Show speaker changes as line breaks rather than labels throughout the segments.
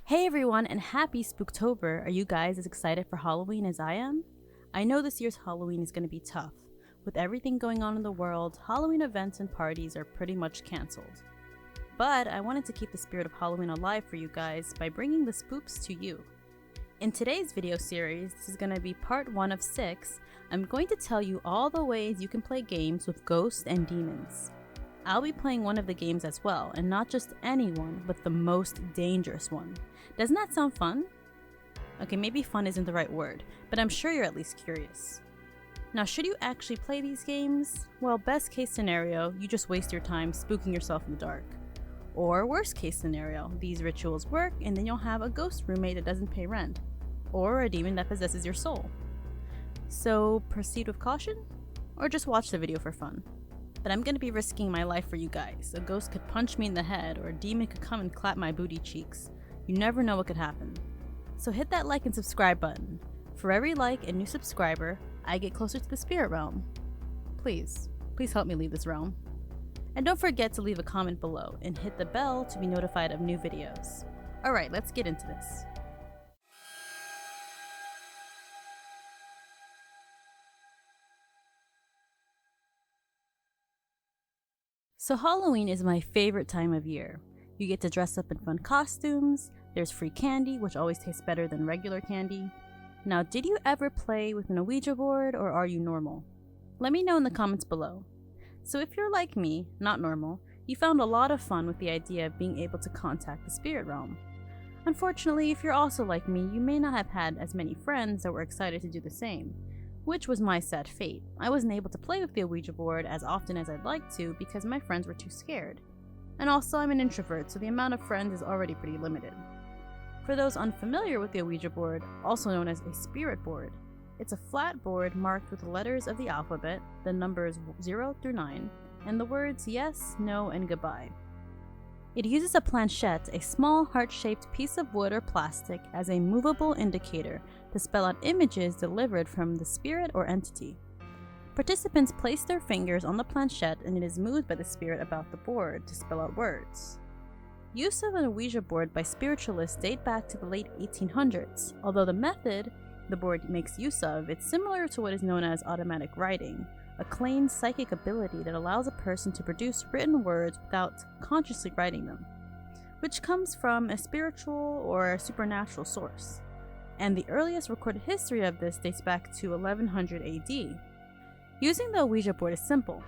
Hey everyone, and happy Spooktober! Are you guys as excited for Halloween as I am? I know this year's Halloween is going to be tough. With everything going on in the world, Halloween events and parties are pretty much cancelled. But I wanted to keep the spirit of Halloween alive for you guys by bringing the spooks to you. In today's video series, this is going to be part 1 of 6, I'm going to tell you all the ways you can play games with ghosts and demons. I'll be playing one of the games as well, and not just any one, but the most dangerous one. Doesn't that sound fun? Okay, maybe fun isn't the right word, but I'm sure you're at least curious. Now, should you actually play these games? Well, best case scenario, you just waste your time spooking yourself in the dark. Or worst case scenario, these rituals work and then you'll have a ghost roommate that doesn't pay rent. Or a demon that possesses your soul. So proceed with caution? Or just watch the video for fun. But I'm gonna be risking my life for you guys. A ghost could punch me in the head or a demon could come and clap my booty cheeks. You never know what could happen. So hit that like and subscribe button. For every like and new subscriber, I get closer to the spirit realm. Please help me leave this realm. And don't forget to leave a comment below and hit the bell to be notified of new videos. Alright, let's get into this. So Halloween is my favorite time of year. You get to dress up in fun costumes, there's free candy, which always tastes better than regular candy. Now, did you ever play with an Ouija board or are you normal? Let me know in the comments below. So if you're like me, not normal, you found a lot of fun with the idea of being able to contact the spirit realm. Unfortunately, if you're also like me, you may not have had as many friends that were excited to do the same, which was my sad fate. I wasn't able to play with the Ouija board as often as I'd like to because my friends were too scared. And also I'm an introvert, so the amount of friends is already pretty limited. For those unfamiliar with the Ouija board, also known as a spirit board, it's a flat board marked with the letters of the alphabet, the numbers 0 through 9, and the words yes, no, and goodbye. It uses a planchette, a small heart-shaped piece of wood or plastic, as a movable indicator to spell out images delivered from the spirit or entity. Participants place their fingers on the planchette and it is moved by the spirit about the board to spell out words. Use of an Ouija board by spiritualists date back to the late 1800s, although the method the board makes use of is similar to what is known as automatic writing, a claimed psychic ability that allows a person to produce written words without consciously writing them, which comes from a spiritual or a supernatural source. And the earliest recorded history of this dates back to 1100 AD. Using the Ouija board is simple.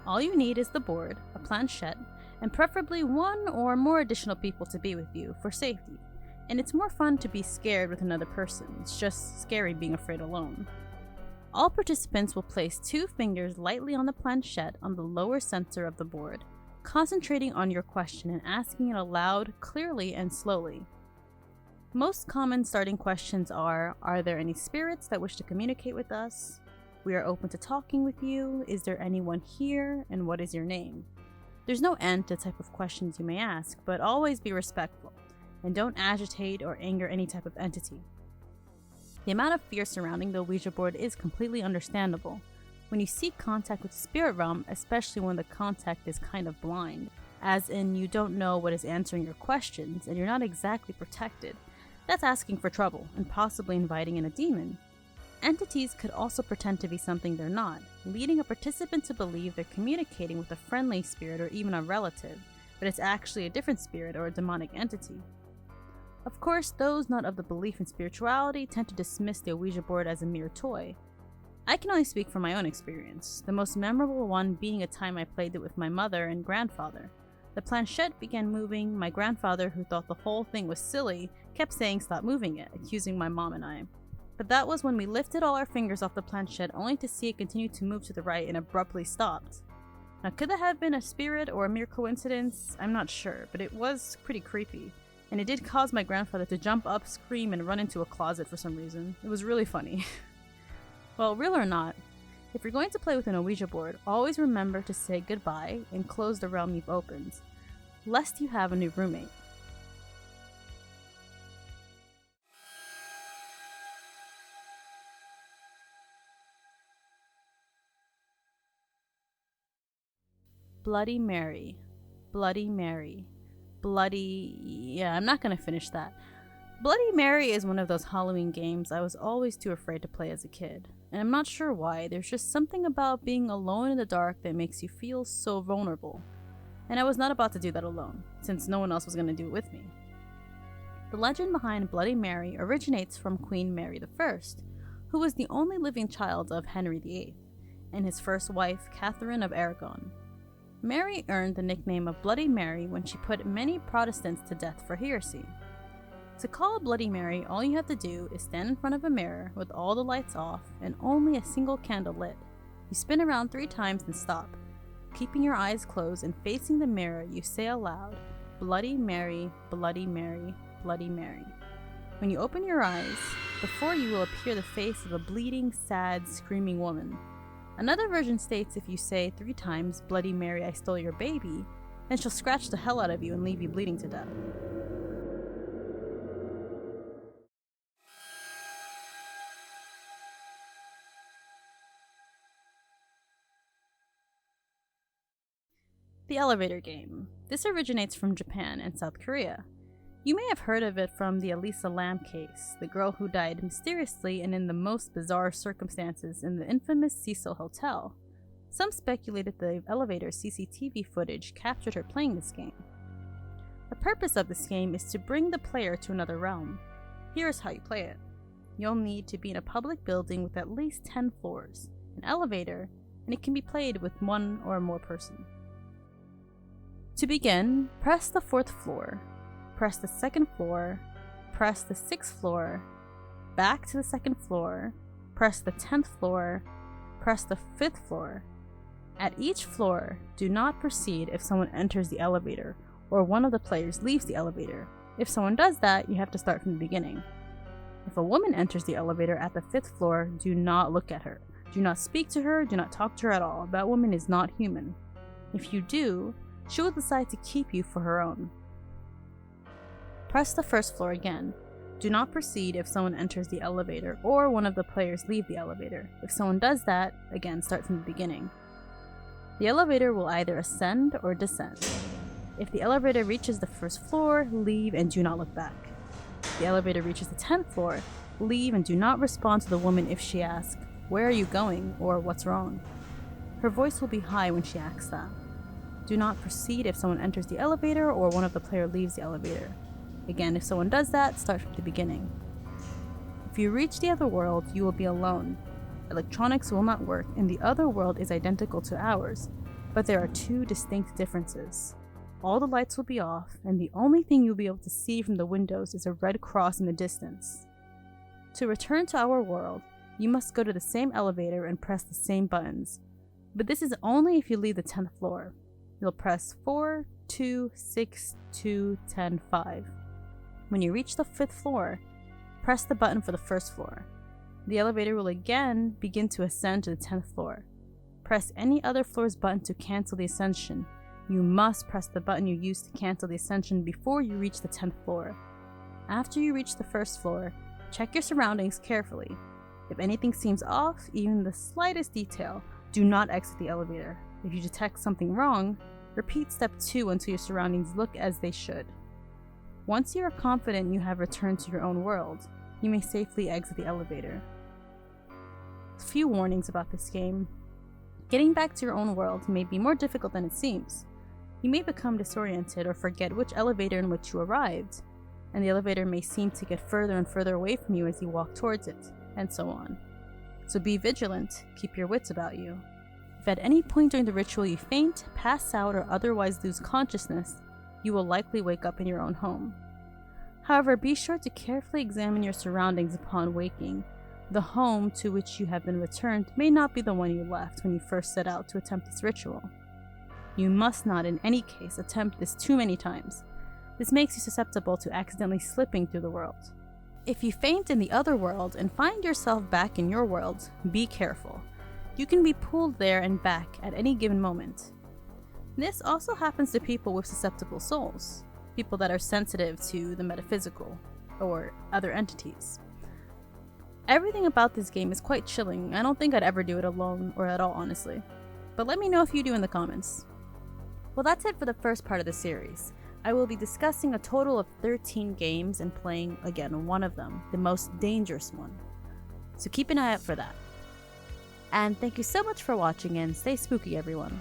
All you need is the board, a planchette, and preferably one or more additional people to be with you for safety. And it's more fun to be scared with another person, it's just scary being afraid alone. All participants will place 2 fingers lightly on the planchette on the lower center of the board, concentrating on your question and asking it aloud, clearly, and slowly. Most common starting questions are there any spirits that wish to communicate with us? We are open to talking with you. Is there anyone here? And what is your name? There's no end to the type of questions you may ask, but always be respectful, and don't agitate or anger any type of entity. The amount of fear surrounding the Ouija board is completely understandable when you seek contact with the spirit realm, especially when the contact is kind of blind, as in you don't know what is answering your questions and you're not exactly protected. That's asking for trouble and possibly inviting in a demon. Entities could also pretend to be something they're not, leading a participant to believe they're communicating with a friendly spirit or even a relative, but it's actually a different spirit or a demonic entity. Of course, those not of the belief in spirituality tend to dismiss the Ouija board as a mere toy. I can only speak from my own experience, the most memorable one being a time I played it with my mother and grandfather. The planchette began moving, my grandfather, who thought the whole thing was silly, kept saying stop moving it, accusing my mom and I. But that was when we lifted all our fingers off the planchette only to see it continue to move to the right and abruptly stopped. Now, could that have been a spirit or a mere coincidence? I'm not sure, but it was pretty creepy. And it did cause my grandfather to jump up, scream, and run into a closet for some reason. It was really funny. Well, real or not, if you're going to play with an Ouija board, always remember to say goodbye and close the realm you've opened, lest you have a new roommate. Bloody Mary, Bloody Mary, I'm not gonna finish that. Bloody Mary is one of those Halloween games I was always too afraid to play as a kid. And I'm not sure why, there's just something about being alone in the dark that makes you feel so vulnerable. And I was not about to do that alone, since no one else was gonna do it with me. The legend behind Bloody Mary originates from Queen Mary I, who was the only living child of Henry VIII, and his first wife, Catherine of Aragon. Mary earned the nickname of Bloody Mary when she put many Protestants to death for heresy. To call Bloody Mary, all you have to do is stand in front of a mirror with all the lights off and only a single candle lit. You spin around 3 times and stop. Keeping your eyes closed and facing the mirror, you say aloud, "Bloody Mary, Bloody Mary, Bloody Mary." When you open your eyes, before you will appear the face of a bleeding, sad, screaming woman. Another version states if you say 3 times, "Bloody Mary, I stole your baby," then she'll scratch the hell out of you and leave you bleeding to death. The elevator game. This originates from Japan and South Korea. You may have heard of it from the Elisa Lam case, the girl who died mysteriously and in the most bizarre circumstances in the infamous Cecil Hotel. Some speculated the elevator CCTV footage captured her playing this game. The purpose of this game is to bring the player to another realm. Here is how you play it. You'll need to be in a public building with at least 10 floors, an elevator, and it can be played with 1 or more person. To begin, press the 4th floor, press the 2nd floor, press the 6th floor, back to the 2nd floor, press the 10th floor, press the 5th floor. At each floor, do not proceed if someone enters the elevator or one of the players leaves the elevator. If someone does that, you have to start from the beginning. If a woman enters the elevator at the 5th floor, do not look at her. Do not speak to her, do not talk to her at all. That woman is not human. If you do, she will decide to keep you for her own. Press the 1st floor again. Do not proceed if someone enters the elevator or one of the players leave the elevator. If someone does that, again start from the beginning. The elevator will either ascend or descend. If the elevator reaches the 1st floor, leave and do not look back. If the elevator reaches the 10th floor, leave and do not respond to the woman if she asks, "Where are you going?" or "What's wrong?" Her voice will be high when she asks that. Do not proceed if someone enters the elevator or one of the players leaves the elevator. Again, if someone does that, start from the beginning. If you reach the other world, you will be alone. Electronics will not work, and the other world is identical to ours, but there are 2 distinct differences. All the lights will be off, and the only thing you'll be able to see from the windows is a red cross in the distance. To return to our world, you must go to the same elevator and press the same buttons, but this is only if you leave the 10th floor. You'll press 4, 2, 6, 2, 10, 5. When you reach the 5th floor, press the button for the 1st floor. The elevator will again begin to ascend to the 10th floor. Press any other floor's button to cancel the ascension. You must press the button you used to cancel the ascension before you reach the 10th floor. After you reach the 1st floor, check your surroundings carefully. If anything seems off, even the slightest detail, do not exit the elevator. If you detect something wrong, repeat step 2 until your surroundings look as they should. Once you are confident you have returned to your own world, you may safely exit the elevator. A few warnings about this game. Getting back to your own world may be more difficult than it seems. You may become disoriented or forget which elevator in which you arrived, and the elevator may seem to get further and further away from you as you walk towards it, and so on. So be vigilant, keep your wits about you. If at any point during the ritual you faint, pass out, or otherwise lose consciousness, you will likely wake up in your own home. However, be sure to carefully examine your surroundings upon waking. The home to which you have been returned may not be the one you left when you first set out to attempt this ritual. You must not, in any case, attempt this too many times. This makes you susceptible to accidentally slipping through the world. If you faint in the other world and find yourself back in your world, be careful. You can be pulled there and back at any given moment. This also happens to people with susceptible souls, people that are sensitive to the metaphysical or other entities. Everything about this game is quite chilling. I don't think I'd ever do it alone or at all, honestly. But let me know if you do in the comments. Well, that's it for the first part of the series. I will be discussing a total of 13 games and playing, again, one of them, the most dangerous one. So keep an eye out for that. And thank you so much for watching and stay spooky, everyone.